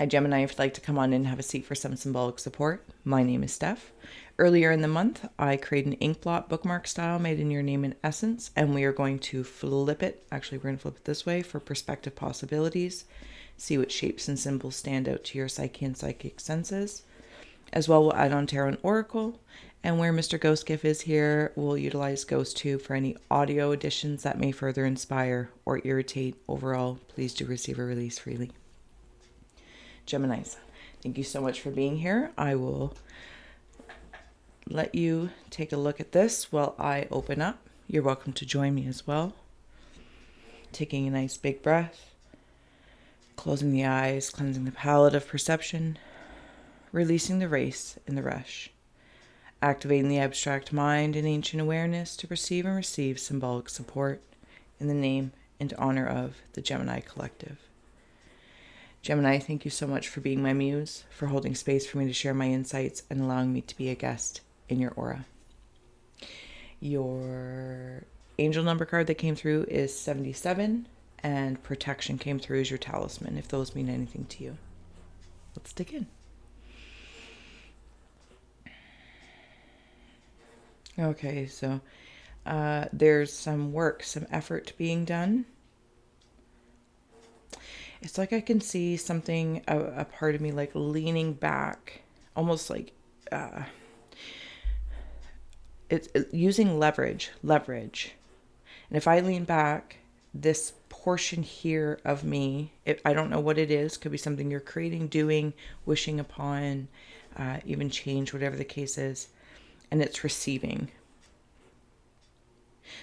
Hi Gemini, if you'd like to come on in and have a seat for some symbolic support, my name is Steph. Earlier in the month, I created an ink blot bookmark style made in your name and essence, and we are going to flip it. Actually, we're going to flip it this way for perspective possibilities. See what shapes and symbols stand out to your psyche and psychic senses. As well, we'll add on tarot and oracle. And where Mr. Ghost Gift is here, we'll utilize Ghost 2 for any audio additions that may further inspire or irritate. Overall, please do receive or release freely. Geminis, thank you so much for being here. I will let you take a look at this while I open up. You're welcome to join me as well. Taking a nice big breath, closing the eyes, cleansing the palette of perception, releasing the race and the rush, activating the abstract mind and ancient awareness to perceive and receive symbolic support in the name and honor of the Gemini Collective. Gemini, thank you so much for being my muse, for holding space for me to share my insights and allowing me to be a guest in your aura. Your angel number card that came through is 77, and protection came through as your talisman, if those mean anything to you. Let's dig in. Okay, so there's some work, some effort being done. It's like I can see something, a part of me like leaning back, almost like it's using leverage. And if I lean back, this portion here of me, I don't know what it is, could be something you're creating, doing, wishing upon, even change, whatever the case is, and it's receiving.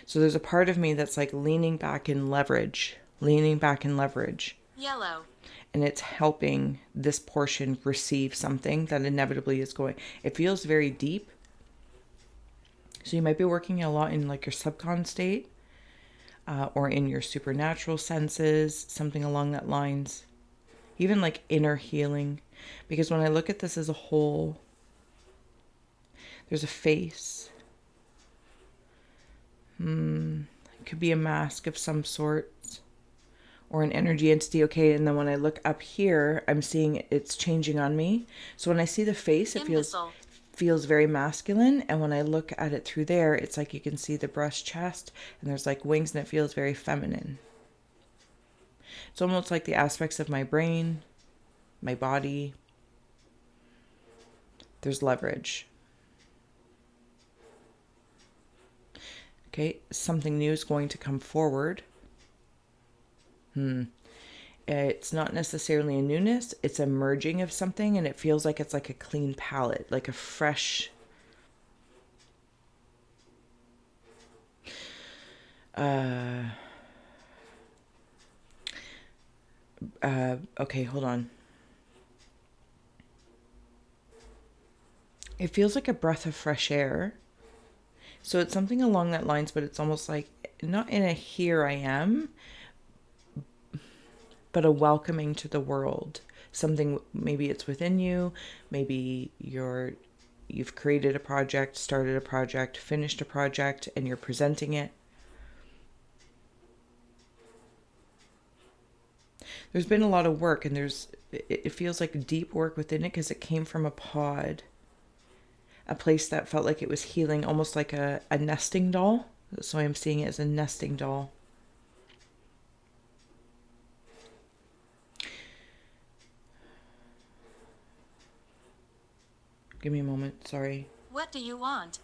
So there's a part of me that's like leaning back in leverage. Yellow. And it's helping this portion receive something that inevitably is going. It feels very deep. So you might be working a lot in like your subcon state or in your supernatural senses, something along that lines. Even like inner healing. Because when I look at this as a whole, there's a face. It could be a mask of some sort. Or an energy entity, okay, and then when I look up here, I'm seeing it's changing on me. So when I see the face, it feels very masculine, and when I look at it through there, it's like you can see the breast, chest, and there's like wings, and it feels very feminine. It's almost like the aspects of my brain, my body. There's leverage. Okay, something new is going to come forward. It's not necessarily a newness. It's a merging of something, and it feels like it's like a clean palette, like a fresh. Okay, hold on. It feels like a breath of fresh air. So it's something along that lines, but it's almost like not in a here I am, but a welcoming to the world. Something, maybe it's within you, maybe you've created a project, started a project, finished a project, and you're presenting it. There's been a lot of work, and it feels like deep work within it because it came from a pod, a place that felt like it was healing, almost like a nesting doll. So I'm seeing it as a nesting doll. Give me a moment, sorry. What do you want?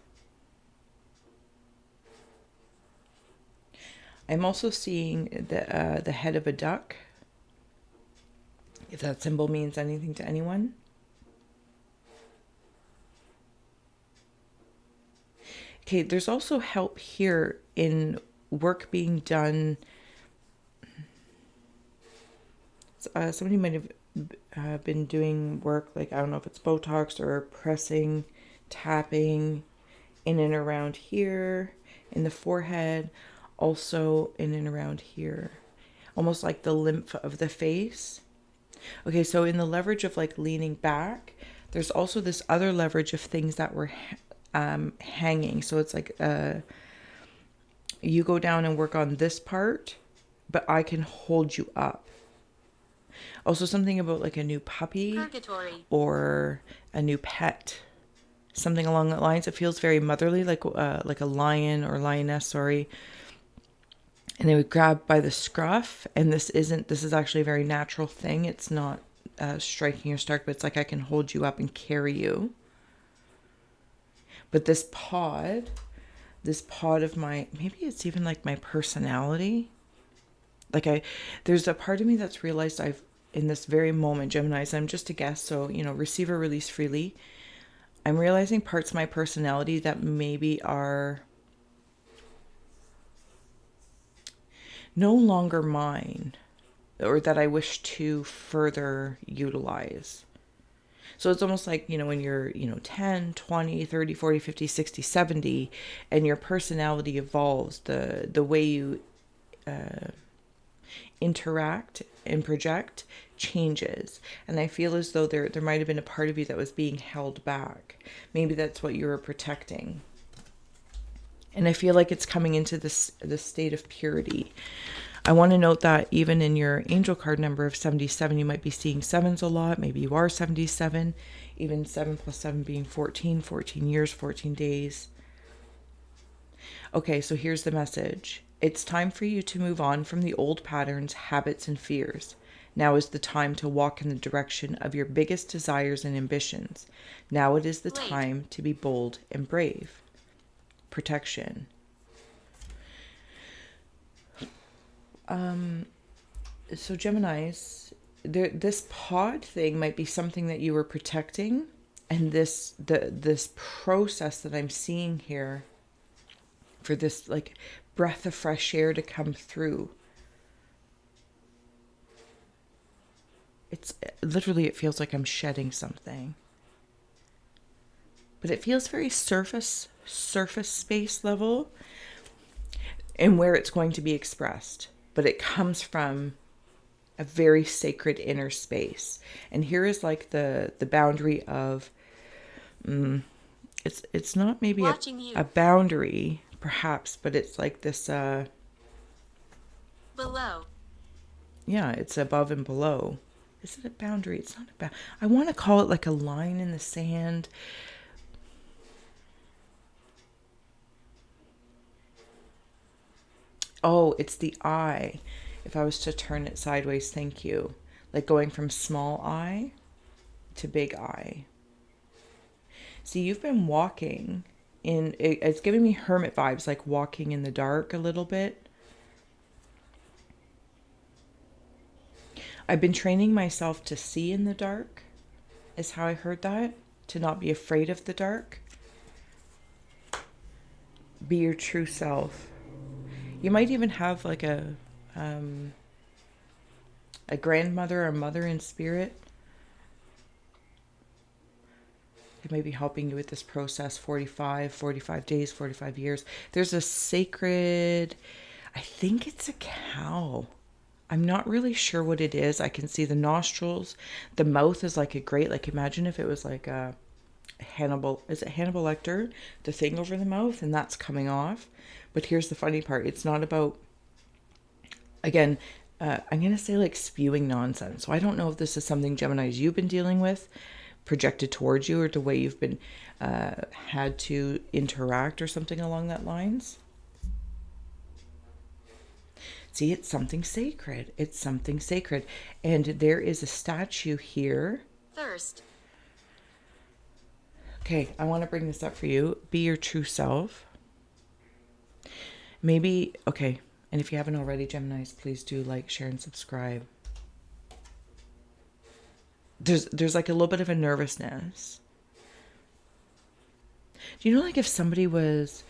I'm also seeing the head of a duck, if that symbol means anything to anyone. Okay, there's also help here in work being done. Somebody might have been doing work, like, I don't know if it's Botox or pressing, tapping in and around here, in the forehead, also in and around here, almost like the lymph of the face. Okay, so in the leverage of like leaning back, there's also this other leverage of things that were hanging. So it's like you go down and work on this part, but I can hold you up. Also something about like a new puppy Purgatory. or a new pet. Something along that lines. It feels very motherly, like a lion or lioness, sorry. And they would grab by the scruff, and this is actually a very natural thing. It's not striking or stark, but it's like I can hold you up and carry you. But this pod of my, maybe it's even like my personality. Like there's a part of me that's realized in this very moment, Geminis, I'm just a guest, so, receive or release freely. I'm realizing parts of my personality that maybe are no longer mine, or that I wish to further utilize. So it's almost like, when you're, 10, 20, 30, 40, 50, 60, 70, and your personality evolves, the way you interact and project changes. And I feel as though there might have been a part of you that was being held back. Maybe that's what you were protecting. And I feel like it's coming into this state of purity. I want to note that even in your angel card number of 77, you might be seeing sevens a lot. Maybe you are 77, even 7 plus 7 being 14, 14 years, 14 days. Okay, so here's the message. It's time for you to move on from the old patterns, habits, and fears. Now is the time to walk in the direction of your biggest desires and ambitions. Now it is the time to be bold and brave. Protection. So Geminis, this pod thing might be something that you were protecting, and this process that I'm seeing here for this like breath of fresh air to come through. It's literally, it feels like I'm shedding something. But it feels very surface space level and where it's going to be expressed. But it comes from a very sacred inner space. And here is like the boundary of, it's not maybe a boundary, perhaps, but it's like this, below. Yeah, it's above and below. Is it a boundary? It's not a boundary. I want to call it like a line in the sand. Oh, it's the eye. If I was to turn it sideways, thank you. Like going from small eye to big eye. See, you've been walking in, it's giving me hermit vibes, like walking in the dark a little bit. I've been training myself to see in the dark, is how I heard that. To not be afraid of the dark. Be your true self. You might even have like a grandmother or mother in spirit. They may be helping you with this process. 45 days, 45 years. There's a sacred, I think it's a cow. I'm not really sure what it is. I can see the nostrils. The mouth is like a great, like imagine if it was like a Hannibal, is it Hannibal Lecter? The thing over the mouth, and that's coming off. But here's the funny part. It's not about, again, I'm going to say like spewing nonsense. So I don't know if this is something, Geminis, you've been dealing with, projected towards you, or the way you've been had to interact or something along that lines. See, it's something sacred. It's something sacred. And there is a statue here. Thirst. Okay, I want to bring this up for you. Be your true self. Maybe, okay, and if you haven't already, Geminis, please do like, share, and subscribe. There's like a little bit of a nervousness. Do you know, like if somebody was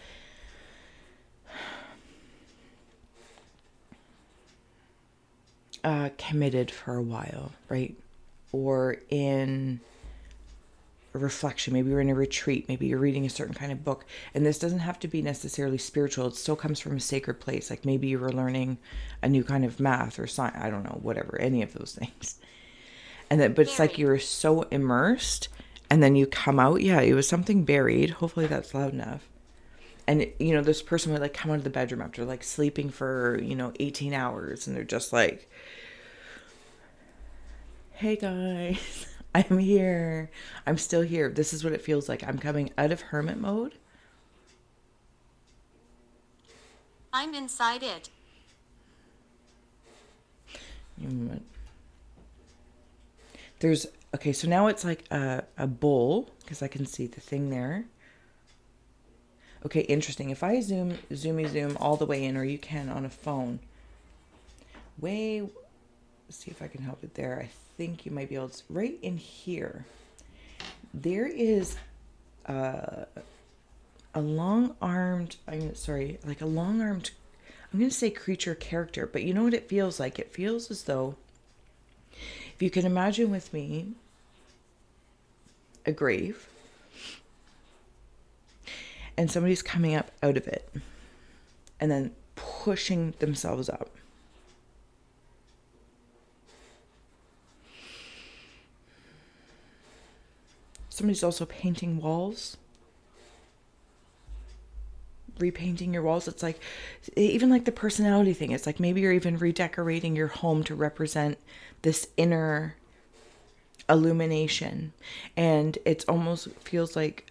committed for a while, right? Or in a reflection, maybe you're in a retreat, maybe you're reading a certain kind of book, and this doesn't have to be necessarily spiritual. It still comes from a sacred place. Like maybe you were learning a new kind of math or science, I don't know, whatever, any of those things. And then, but it's like you were so immersed, and then you come out. Yeah, it was something buried. Hopefully that's loud enough. And this person would like come out of the bedroom after like sleeping for 18 hours, and they're just like, Hey guys, I'm here. I'm still here. This is what it feels like. I'm coming out of hermit mode. I'm inside it. There's, okay, so now it's like a bowl because I can see the thing there. Okay, interesting. If I zoom all the way in, or you can on a phone, let's see if I can help it there. I think you might be able to, right in here, there is a long-armed, like a long-armed, I'm going to say creature character, but you know what it feels like? It feels as though, if you can imagine with me, a grave, and somebody's coming up out of it, and then pushing themselves up. Somebody's also painting walls, repainting your walls. It's like, even like the personality thing, it's like maybe you're even redecorating your home to represent this inner illumination. And it almost feels like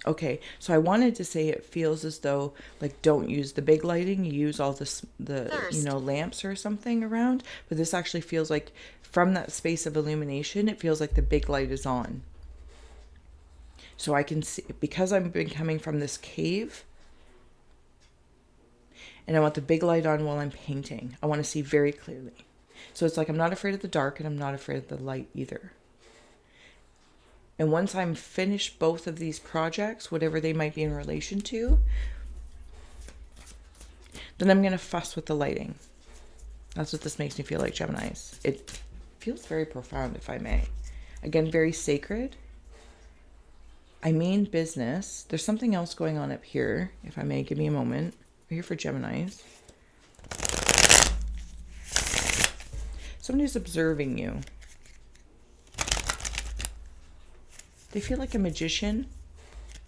okay, so I wanted to say it feels as though, like, don't use the big lighting, you use all the Thirst. lamps or something around, but this actually feels like, from that space of illumination, it feels like the big light is on. So I can see, because I've been coming from this cave, and I want the big light on while I'm painting. I want to see very clearly. So it's like I'm not afraid of the dark, and I'm not afraid of the light either. And once I'm finished both of these projects, whatever they might be in relation to, then I'm going to fuss with the lighting. That's what this makes me feel like, Geminis. It feels very profound, if I may. Again, very sacred. I mean business. There's something else going on up here, if I may. Give me a moment. We're here for Geminis. Somebody's observing you. They feel like a magician.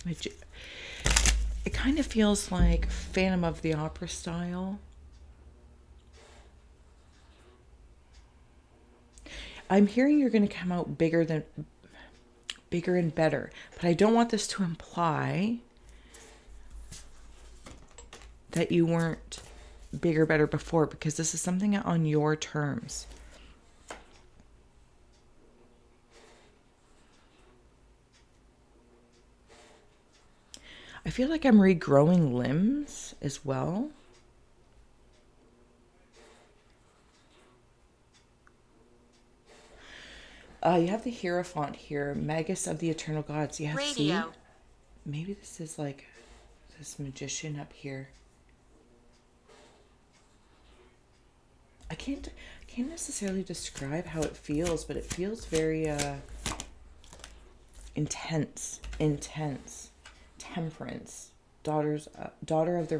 It kind of feels like Phantom of the Opera style. I'm hearing you're going to come out bigger and better, but I don't want this to imply that you weren't bigger, better before, because this is something on your terms. I feel like I'm regrowing limbs as well. You have the Hierophant here, Magus of the Eternal Gods. Yeah, see? Radio. Maybe this is like this magician up here. I can't necessarily describe how it feels, but it feels very intense, temperance, daughter of the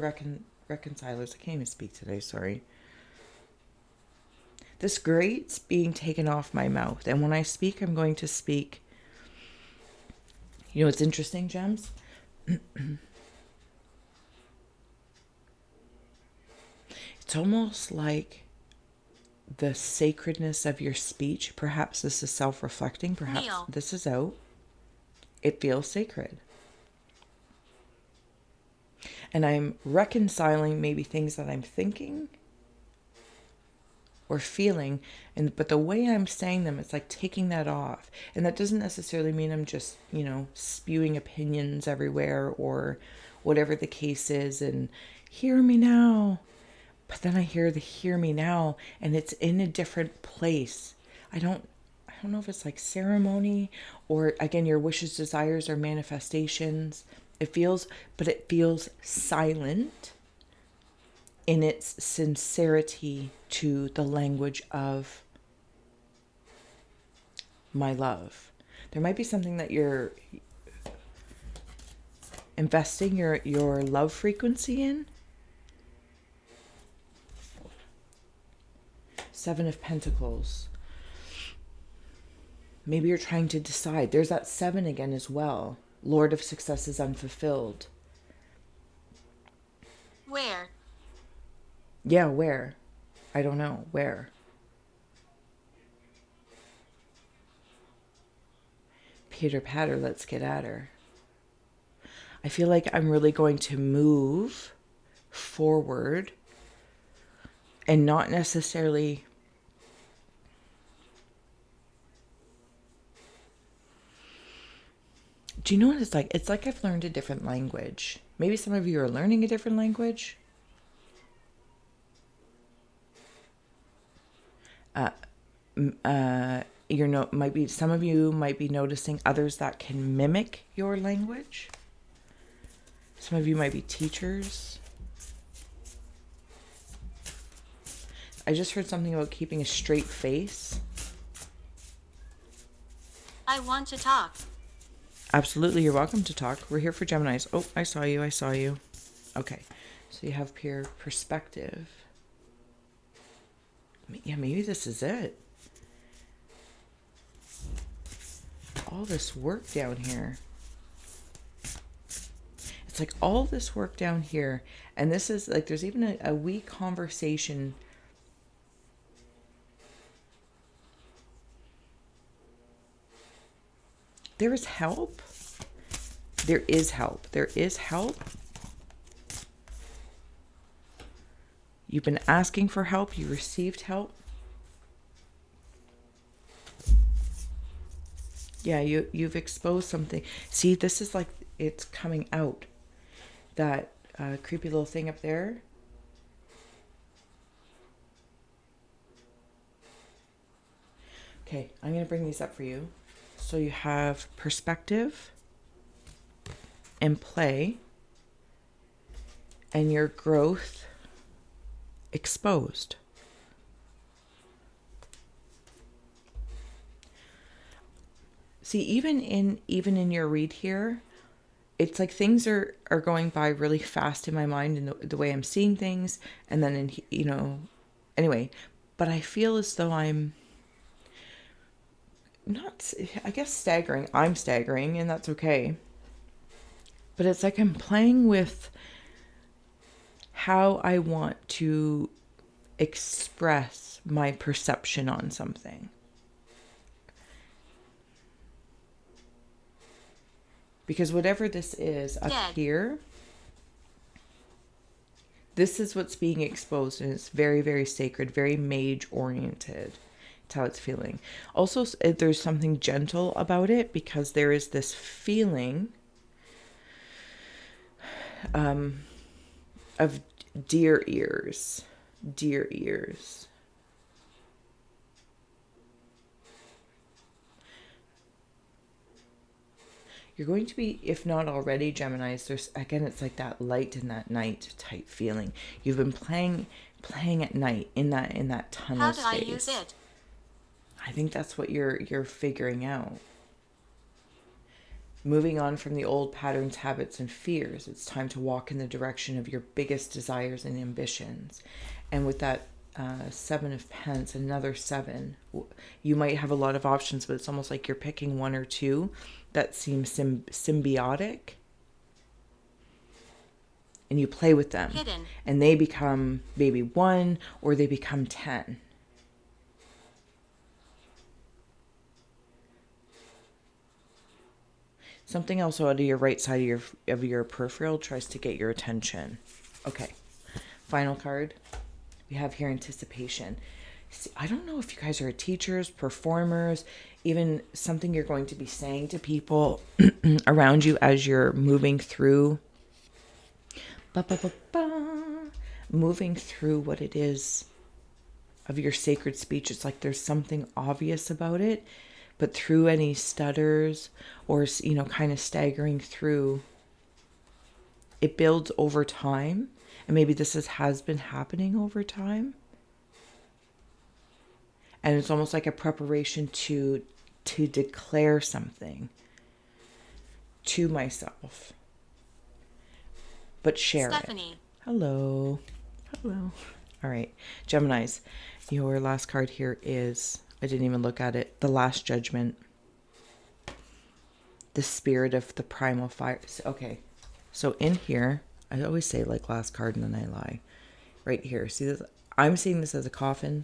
reconcilers. I can't even speak today, sorry. This grate's being taken off my mouth, and when I speak, I'm going to speak. You know what's interesting, Gems? It's almost like the sacredness of your speech. Perhaps this is self-reflecting. Perhaps Neil. this is out. It feels sacred. And I'm reconciling maybe things that I'm thinking or feeling, but the way I'm saying them, it's like taking that off. And that doesn't necessarily mean I'm just, spewing opinions everywhere or whatever the case is, and hear me now. But then I hear the hear me now, and it's in a different place. I don't know if it's like ceremony or, again, your wishes, desires, or manifestations. It feels silent in its sincerity to the language of my love. There might be something that you're investing your love frequency in. Seven of Pentacles. Maybe you're trying to decide. There's that 7 again as well. Lord of Successes Unfulfilled. Where? Yeah, where? I don't know. Where? Pitter patter, let's get at her. I feel like I'm really going to move forward and not necessarily do you know what it's like? It's like I've learned a different language. Maybe some of you are learning a different language. Might be some of you might be noticing others that can mimic your language. Some of you might be teachers. I just heard something about keeping a straight face. I want to talk. Absolutely, you're welcome to talk. We're here for Geminis. Oh, I saw you. Okay, so you have pure perspective. Yeah, maybe this is it. All this work down here. It's like all this work down here. And this is like, there's even a wee conversation. There is help. There is help. There is help. You've been asking for help. You received help. Yeah, you've exposed something. See, this is like it's coming out. That creepy little thing up there. Okay, I'm going to bring these up for you. So you have perspective and play and your growth exposed. See, even in your read here, it's like things are going by really fast in my mind and the way I'm seeing things. And then, anyway, but I feel as though I'm not, I guess, staggering. I'm staggering, and that's okay. But it's like I'm playing with how I want to express my perception on something. Because whatever this is up here, this is what's being exposed, and it's very, very sacred, very mage-oriented. It's how it's feeling. Also, there's something gentle about it because there is this feeling of deer ears. Deer ears. You're going to be, if not already, Geminis, there's, again, it's like that light in that night type feeling. You've been playing at night in that tunnel space. How do I use it? I think that's what you're figuring out. Moving on from the old patterns, habits, and fears, it's time to walk in the direction of your biggest desires and ambitions. And with that 7 of Pence, another 7, you might have a lot of options, but it's almost like you're picking one or two that seem symbiotic. And you play with them. Hidden. And they become maybe 1 or they become 10. Something else out of your right side of your peripheral tries to get your attention. Okay. Final card. We have here anticipation. See, I don't know if you guys are teachers, performers, even something you're going to be saying to people around you as you're moving through. Moving through what it is of your sacred speech. It's like there's something obvious about it, but through any stutters or, kind of staggering through, it builds over time. And maybe this has been happening over time. And it's almost like a preparation to declare something to myself. But share Stephanie. It. Hello. All right. Geminis, your last card here is, I didn't even look at it, the Last Judgment. The spirit of the primal fire. Okay. So in here, I always say like last card and then I lie. Right here. See this? I'm seeing this as a coffin.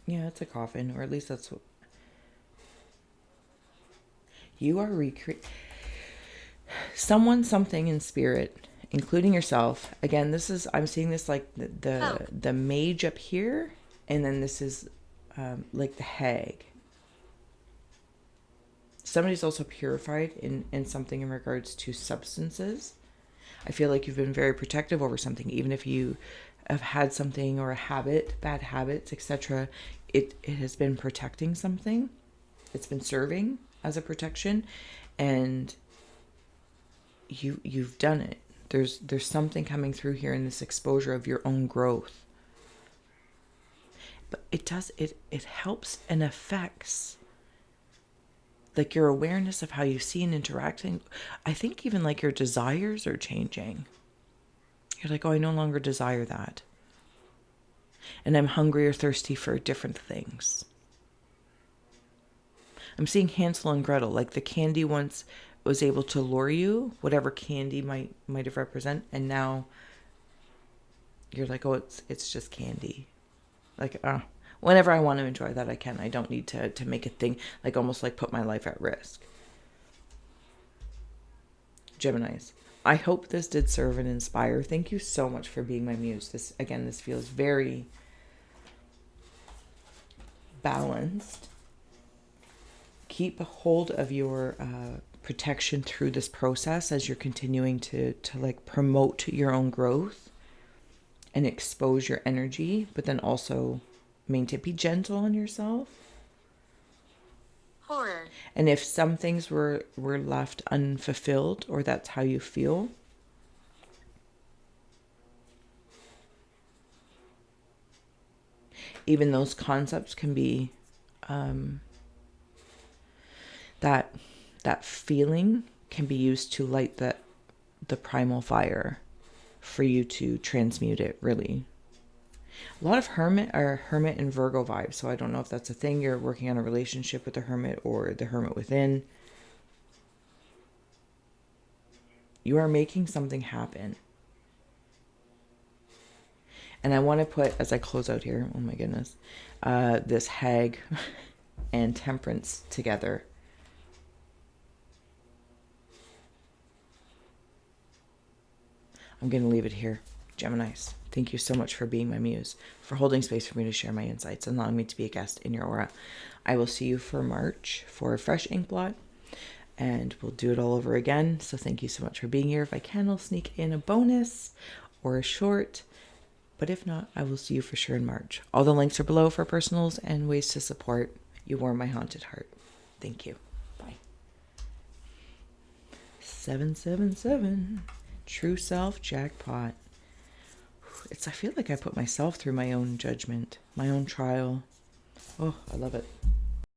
Yeah, it's a coffin, or at least that's what You are someone, something in spirit, including yourself. Again, this is, I'm seeing this like the mage up here, and then this is like the hag. Somebody's also purified in something in regards to substances. I feel like you've been very protective over something, even if you have had something or a habit, bad habits, etc. It has been protecting something. It's been serving as a protection, and you've done it. There's something coming through here in this exposure of your own growth. But it helps and affects like your awareness of how you see and interacting. I think even like your desires are changing. You're like, oh, I no longer desire that. And I'm hungry or thirsty for different things. I'm seeing Hansel and Gretel, like the candy once was able to lure you, whatever candy might have represent, and now you're like, oh, it's just candy. Like, whenever I want to enjoy that, I can. I don't need to make a thing, like almost like put my life at risk. Geminis, I hope this did serve and inspire. Thank you so much for being my muse. This feels very balanced. Keep a hold of your protection through this process as you're continuing to like promote your own growth and expose your energy, but then also be gentle on yourself. Horror. And if some things were left unfulfilled, or that's how you feel, even those concepts can be that feeling can be used to light the primal fire for you to transmute it, really. A lot of hermit and Virgo vibes. So I don't know if that's a thing. You're working on a relationship with the hermit or the hermit within. You are making something happen. And I want to put, as I close out here, oh my goodness, this hag and temperance together. I'm going to leave it here. Geminis, thank you so much for being my muse, for holding space for me to share my insights and allowing me to be a guest in your aura. I will see you for March for a fresh ink blot, and we'll do it all over again. So thank you so much for being here. If I can, I'll sneak in a bonus or a short, but if not, I will see you for sure in March. All the links are below for personals and ways to support. You warm my haunted heart. Thank you. Bye. 777. True self jackpot. I feel like I put myself through my own judgment, my own trial. Oh, I love it.